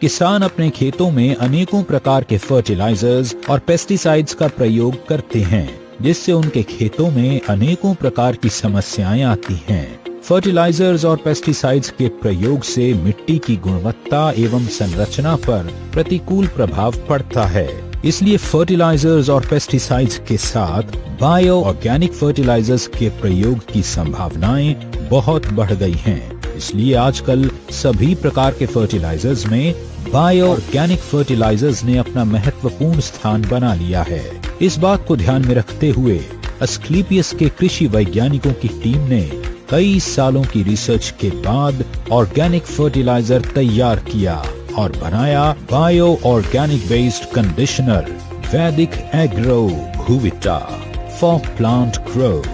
किसान अपने खेतों में अनेकों प्रकार के फर्टिलाइजर्स और पेस्टिसाइड्स का प्रयोग करते हैं, जिससे उनके खेतों में अनेकों प्रकार की समस्याएं आती हैं। फर्टिलाइजर्स और पेस्टिसाइड्स के प्रयोग से मिट्टी की गुणवत्ता एवं संरचना पर प्रतिकूल प्रभाव पड़ता है। इसलिए फर्टिलाइजर्स और पेस्टिसाइड्स के साथ बायो ऑर्गेनिक फर्टिलाइजर्स के प्रयोग की संभावनाएं बहुत बढ़ गई हैं। इसलिए आजकल सभी प्रकार के फर्टिलाइजर्स में बायो ऑर्गेनिक फर्टिलाइजर्स ने अपना महत्वपूर्ण स्थान बना लिया है। इस बात को ध्यान में रखते हुए अस्क्लेपियस के कृषि वैज्ञानिकों की टीम ने कई सालों की रिसर्च के बाद ऑर्गेनिक फर्टिलाइजर तैयार किया और बनाया बायो ऑर्गेनिक बेस्ड कंडीशनर वैदिक एग्रो भूविटा फॉर प्लांट ग्रोथ।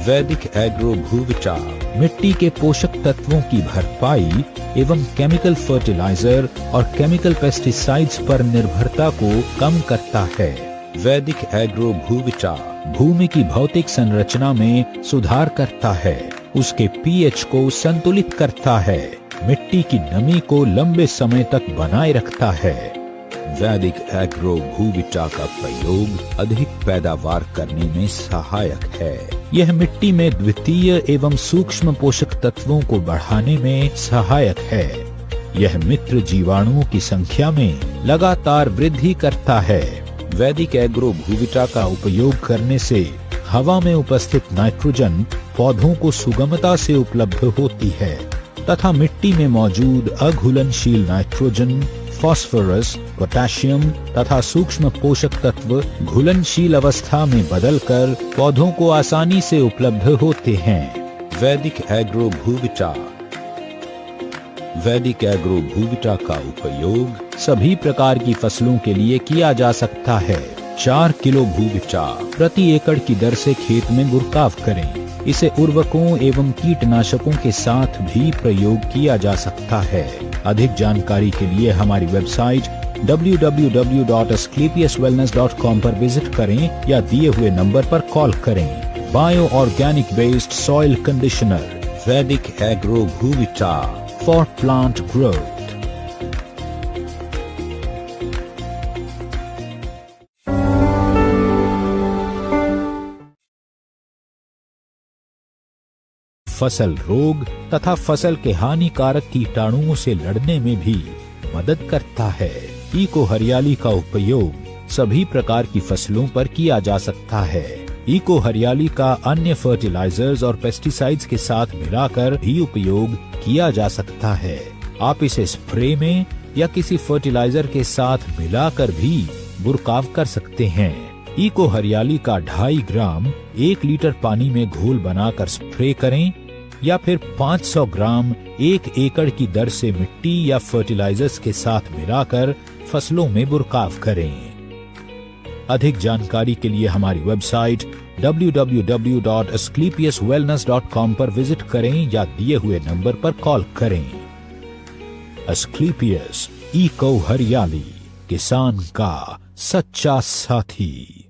वैदिक एग्रो भूविटा मिट्टी के पोषक तत्वों की भरपाई एवं केमिकल फर्टिलाइजर और केमिकल पेस्टिसाइड्स पर निर्भरता को कम करता है। वैदिक एग्रो भूविटा भूमि की भौतिक संरचना में सुधार करता है, उसके पीएच को संतुलित करता है, मिट्टी की नमी को लंबे समय तक बनाए रखता है। वैदिक एग्रो भूविटा का प्रयोग अधिक पैदावार करने में सहायक है। यह मिट्टी में द्वितीय एवं सूक्ष्म पोषक तत्वों को बढ़ाने में सहायक है। यह मित्र जीवाणुओं की संख्या में लगातार वृद्धि करता है। वैदिक एग्रो भूविटा का उपयोग करने से हवा में उपस्थित नाइट्रोजन पौधों को सुगमता से उपलब्ध होती है तथा मिट्टी में मौजूद अघुलनशील नाइट्रोजन, फास्फोरस, पोटेशियम तथा सूक्ष्म पोषक तत्व घुलनशील अवस्था में बदलकर पौधों को आसानी से उपलब्ध होते हैं। वैदिक एग्रो भूविटा वैदिक एग्रो भूविटा का उपयोग सभी प्रकार की फसलों के लिए किया जा सकता है। 4 किलो भूविटा प्रति एकड़ की दर से खेत में बुरकाव करें। इसे उर्वरकों एवं कीटनाशकों के साथ भी प्रयोग किया जा सकता है। अधिक जानकारी के लिए हमारी वेबसाइट www.asclepiuswellness.com पर विजिट करें या दिए हुए नंबर पर कॉल करें। Bio organic based soil conditioner वैदिक एग्रो भूविटा फॉर प्लांट ग्रोथ। फसल रोग तथा फसल के हानिकारक कीटाणुओं से लड़ने में भी मदद करता है। इको हरियाली का उपयोग सभी प्रकार की फसलों पर किया जा सकता है। इको हरियाली का अन्य फर्टिलाइजर्स और पेस्टिसाइड्स के साथ मिलाकर भी उपयोग किया जा सकता है। आप इसे स्प्रे में या किसी फर्टिलाइजर के साथ मिलाकर भी बुरकाव कर सकते हैं। इको हरियाली का 2.5 ग्राम 1 लीटर पानी में घोल बनाकर स्प्रे करें या फिर 500 ग्राम 1 एकड़ की दर से मिट्टी या फर्टिलाइजर्स के साथ मिलाकर फसलों में बुरकाव करें। अधिक जानकारी के लिए हमारी वेबसाइट www.asclepiuswellness.com पर विजिट करें या दिए हुए नंबर पर कॉल करें। अस्क्लेपियस इको हरियाली, किसान का सच्चा साथी।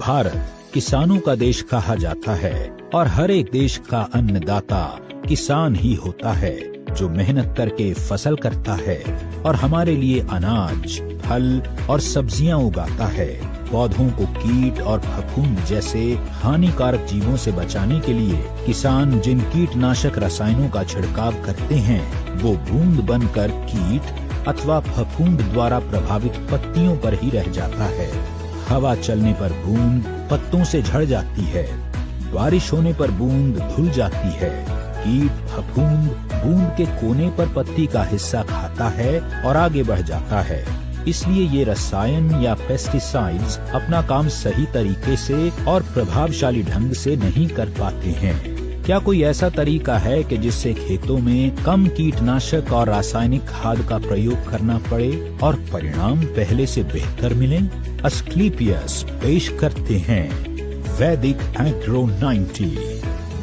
भारत किसानों का देश कहा जाता है और हर एक देश का अन्नदाता किसान ही होता है, जो मेहनत करके फसल करता है और हमारे लिए अनाज, फल और सब्जियां उगाता है। पौधों को कीट और फफूंद जैसे हानिकारक जीवों से बचाने के लिए किसान जिन कीटनाशक रसायनों का छिड़काव करते हैं, वो बूंद बनकर कीट अथवा फफूंद द्वारा प्रभावित पत्तियों पर ही रह जाता है। हवा चलने पर बूंद पत्तों से झड़ जाती है, बारिश होने पर बूंद धुल जाती है। कीट फफूंद बूंद के कोने पर पत्ती का हिस्सा खाता है और आगे बढ़ जाता है। इसलिए ये रसायन या पेस्टिसाइड्स अपना काम सही तरीके से और प्रभावशाली ढंग से नहीं कर पाते हैं। क्या कोई ऐसा तरीका है कि जिससे खेतों में कम कीटनाशक और रासायनिक खाद का प्रयोग करना पड़े और परिणाम पहले से बेहतर मिले? अस्क्लेपियस पेश करते हैं वैदिक agro 90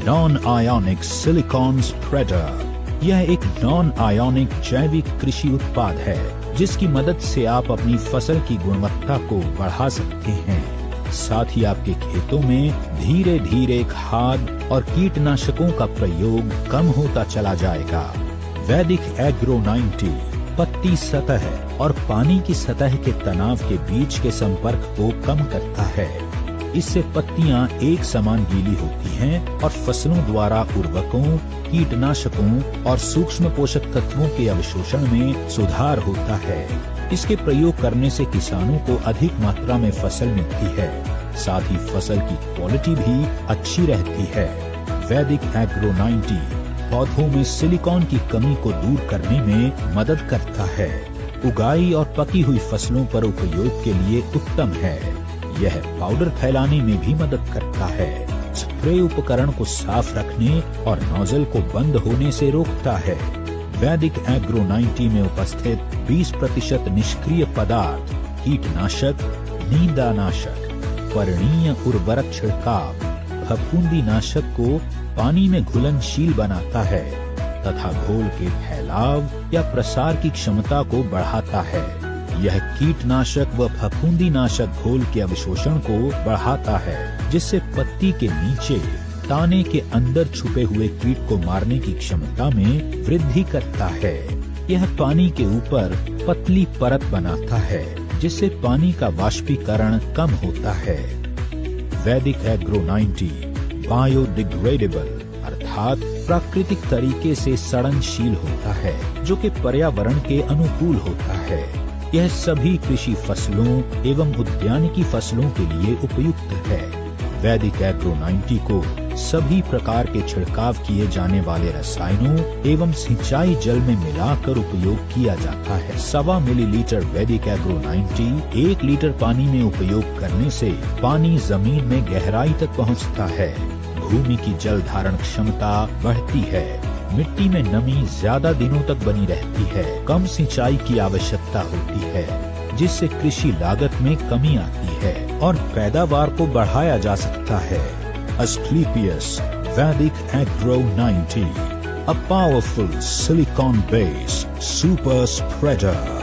non ionic silicon spreader. यह एक नॉन आयोनिक जैविक कृषि उत्पाद है जिसकी मदद से आप अपनी फसल की गुणवत्ता को बढ़ा सकते हैं। साथ ही आपके खेतों में धीरे धीरे खाद और कीटनाशकों का प्रयोग कम होता चला जाएगा। वैदिक एग्रो 90 पत्ती सतह और पानी की सतह के तनाव के बीच के संपर्क को कम करता है। इससे पत्तियां एक समान गीली होती हैं और फसलों द्वारा उर्वरकों, कीटनाशकों और सूक्ष्म पोषक तत्वों के अवशोषण में सुधार होता है। इसके प्रयोग करने से किसानों को अधिक मात्रा में फसल मिलती है। साथ ही फसल की क्वालिटी भी अच्छी रहती है। वैदिक एग्रो 90 पौधों में सिलिकॉन की कमी को दूर करने में मदद करता है। उगाई और पकी हुई फसलों पर उपयोग के लिए उत्तम है। यह पाउडर फैलाने में भी मदद करता है। स्प्रे उपकरण को साफ रखने और नोजल को बंद होने से रोकता है। वैदिक एग्रो 90 में उपस्थित 20% निष्क्रिय पदार्थ कीटनाशक, नींदानाशक, पर्णीय उर्वरक छिड़काव, फफूंदी नाशक को पानी में घुलनशील बनाता है तथा घोल के फैलाव या प्रसार की क्षमता को बढ़ाता है। यह कीटनाशक व फफूंदी नाशक घोल के अवशोषण को बढ़ाता है, जिससे पत्ती के नीचे ताने के अंदर छुपे हुए कीट को मारने की क्षमता में वृद्धि करता है। यह पानी के ऊपर पतली परत बनाता है, जिससे पानी का वाष्पीकरण कम होता है। वैदिक एग्रो 90 बायोडिग्रेडेबल अर्थात प्राकृतिक तरीके से सड़नशील होता है, जो कि पर्यावरण के अनुकूल होता है। यह सभी कृषि फसलों एवं उद्यानिकी फसलों के लिए उपयुक्त है। वैदिक एग्रो 90 को सभी प्रकार के छिड़काव किए जाने वाले रसायनों एवं सिंचाई जल में मिलाकर उपयोग किया जाता है। 1.25 मिलीलीटर वैदिक एग्रो 90 1 लीटर पानी में उपयोग करने से पानी जमीन में गहराई तक पहुंचता है। भूमि की जल धारण क्षमता बढ़ती है। मिट्टी में नमी ज्यादा दिनों तक बनी रहती है। कम सिंचाई की आवश्यकता होती है, जिससे कृषि लागत में कमी आती है और पैदावार को बढ़ाया जा सकता है। Asclepius Vedic Agro 90, a powerful silicon-based super spreader.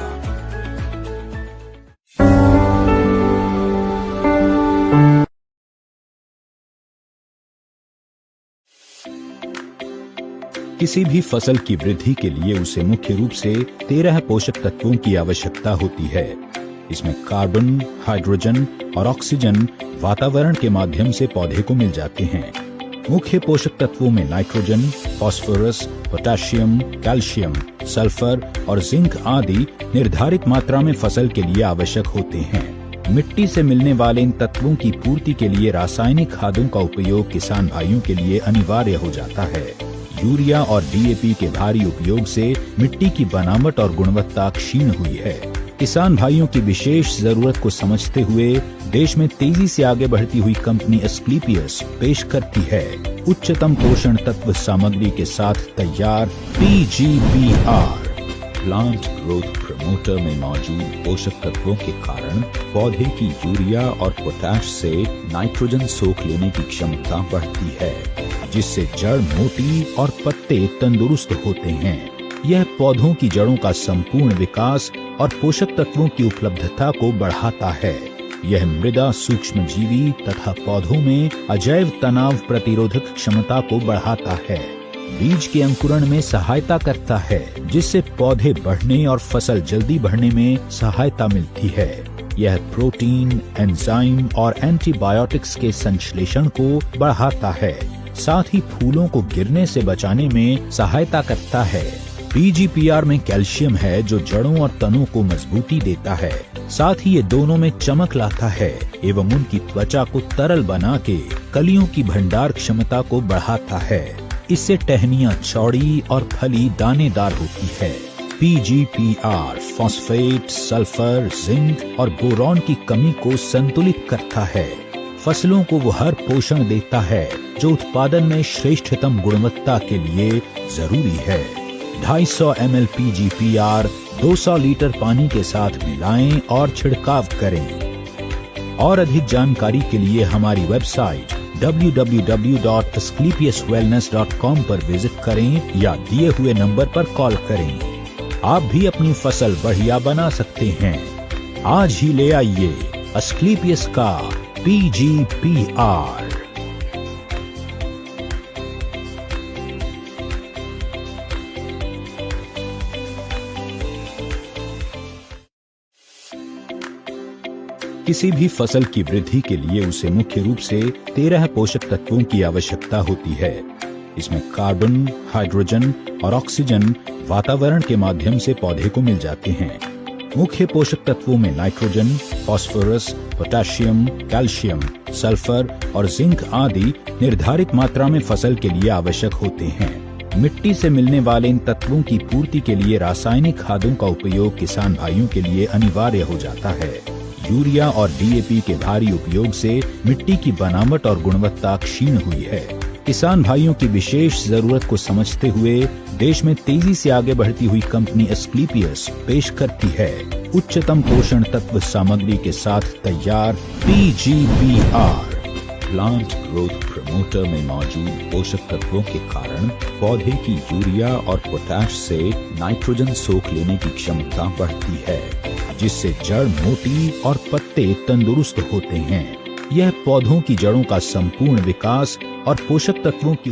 किसी भी फसल की वृद्धि के लिए उसे मुख्य रूप से 13 पोषक तत्वों की आवश्यकता होती है। इसमें कार्बन, हाइड्रोजन और ऑक्सीजन वातावरण के माध्यम से पौधे को मिल जाते हैं। मुख्य पोषक तत्वों में nitrogen, phosphorus, potassium, calcium, sulphur और जिंक आदि निर्धारित मात्रा में फसल के लिए आवश्यक होते हैं। मिट्टी से मिलने वाले इन तत्वों की पूर्ति के लिए रासायनिक खादों का उपयोग किसान भाइयों के लिए अनिवार्य हो जाता है। यूरिया और डीएपी के भारी उपयोग से मिट्टी की बनावट और गुणवत्ता क्षीण हुई है। किसान भाइयों की विशेष जरूरत को समझते हुए देश में तेजी से आगे बढ़ती हुई कंपनी एस्क्लेपियस पेश करती है उच्चतम पोषण तत्व सामग्री के साथ तैयार PGPR प्लांट ग्रोथ प्रमोटर में मौजूद पोषक तत्वों के कारण पौधे की यूरिया और पोटाश से नाइट्रोजन सोख लेने की क्षमता बढ़ती है, जिससे जड़ मोटी और पत्ते तंदुरुस्त होते हैं। यह पौधों की जड़ों का संपूर्ण विकास और पोषक तत्वों की उपलब्धता को बढ़ाता है। यह मृदा सूक्ष्मजीवी तथा पौधों में अजैव तनाव प्रतिरोधक क्षमता को बढ़ाता है। बीज के अंकुरण में सहायता करता है, जिससे पौधे बढ़ने और फसल जल्दी बढ़ने में सहायता मिलती है। यह प्रोटीन, एंजाइम और एंटीबायोटिक्स के संश्लेषण को बढ़ाता है। साथ ही फूलों को गिरने से बचाने में सहायता करता है। PGPR में कैल्शियम है, जो जड़ों और तनों को मजबूती देता है। साथ ही ये दोनों में चमक लाता है एवं उनकी त्वचा को तरल बना के कलियों की भंडार क्षमता को बढ़ाता है। इससे टहनियां चौड़ी और फली दानेदार होती है। PGPR फॉस्फेट, सल्फर, जिंक और बोरॉन की कमी को संतुलित करता है। फसलों को वो हर पोषण देता है जो उत्पादन में श्रेष्ठतम गुणवत्ता के लिए जरूरी है। 250 ml PGPR 200 लीटर पानी के साथ मिलाएं और छिड़काव करें। और अधिक जानकारी के लिए हमारी वेबसाइट www.asclepiuswellness.com पर विजिट करें या दिए हुए नंबर पर कॉल करें। आप भी अपनी फसल बढ़िया बना सकते हैं। आज ही ले आइए अस्क्लेपियस का PGPR। किसी भी फसल की वृद्धि के लिए उसे मुख्य रूप से 13 पोषक तत्वों की आवश्यकता होती है। इसमें कार्बन, हाइड्रोजन और ऑक्सीजन वातावरण के माध्यम से पौधे को मिल जाते हैं। मुख्य पोषक तत्वों में nitrogen, phosphorus, potassium, calcium, sulphur और जिंक आदि निर्धारित मात्रा में फसल के लिए आवश्यक होते हैं। मिट्टी से मिलने वाले इन तत्वों की पूर्ति के लिए रासायनिक खादों का उपयोग किसान भाइयों के लिए अनिवार्य हो जाता है। यूरिया और DAP के भारी उपयोग से मिट्टी की बनावट और गुणवत्ता क्षीण हुई है। किसान भाइयों की विशेष जरूरत को समझते हुए देश में तेजी से आगे बढ़ती हुई कंपनी अस्क्लेपियस पेश करती है उच्चतम पोषण तत्व सामग्री के साथ तैयार PGPR। प्लांट ग्रोथ प्रमोटर में मौजूद पोषक तत्वों के कारण पौधे की यूरिया और पोटाश से नाइट्रोजन सोख लेने की क्षमता बढ़ती है, जिससे जड़ मोटी और पत्ते तंदुरुस्त होते हैं। यह पौधों की जड़ों का संपूर्ण विकास और पोषक तत्वों की